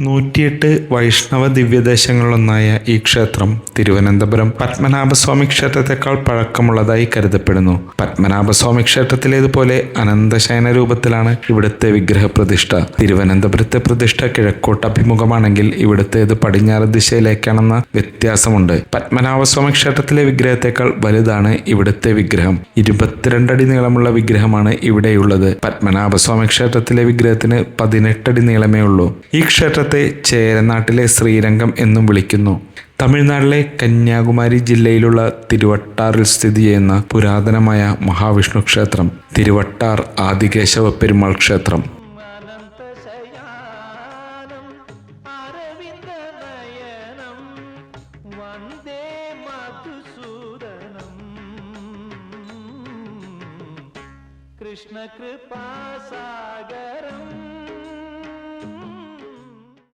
108 വൈഷ്ണവ ദിവ്യദേശങ്ങളിലൊന്നായ ഈ ക്ഷേത്രം തിരുവനന്തപുരം പത്മനാഭസ്വാമി ക്ഷേത്രത്തെക്കാൾ പഴക്കമുള്ളതായി കരുതപ്പെടുന്നു. പത്മനാഭസ്വാമി ക്ഷേത്രത്തിലേതുപോലെ അനന്തശയന രൂപത്തിലാണ് ഇവിടുത്തെ വിഗ്രഹപ്രതിഷ്ഠ. തിരുവനന്തപുരത്തെ പ്രതിഷ്ഠ കിഴക്കോട്ട് അഭിമുഖമാണെങ്കിൽ ഇവിടുത്തേത് പടിഞ്ഞാറ് ദിശയിലേക്കാണെന്ന വ്യത്യാസമുണ്ട്. പത്മനാഭസ്വാമി ക്ഷേത്രത്തിലെ വിഗ്രഹത്തെക്കാൾ വലുതാണ് ഇവിടുത്തെ വിഗ്രഹം. 22 അടി നീളമുള്ള വിഗ്രഹമാണ് ഇവിടെയുള്ളത്. പത്മനാഭസ്വാമി ക്ഷേത്രത്തിലെ വിഗ്രഹത്തിന് 18 അടി നീളമേ ഉള്ളൂ. ഈ ക്ഷേത്രത്തെ ചേരനാട്ടിലെ ശ്രീരംഗം എന്നും വിളിക്കുന്നു. തമിഴ്നാട്ടിലെ കന്യാകുമാരി ജില്ലയിലുള്ള തിരുവട്ടാറിൽ സ്ഥിതി ചെയ്യുന്ന പുരാതനമായ മഹാവിഷ്ണു ക്ഷേത്രം തിരുവട്ടാർ ആദികേശവ പെരുമാൾ ക്ഷേത്രം. കൃഷ്ണ കൃപാസാഗരം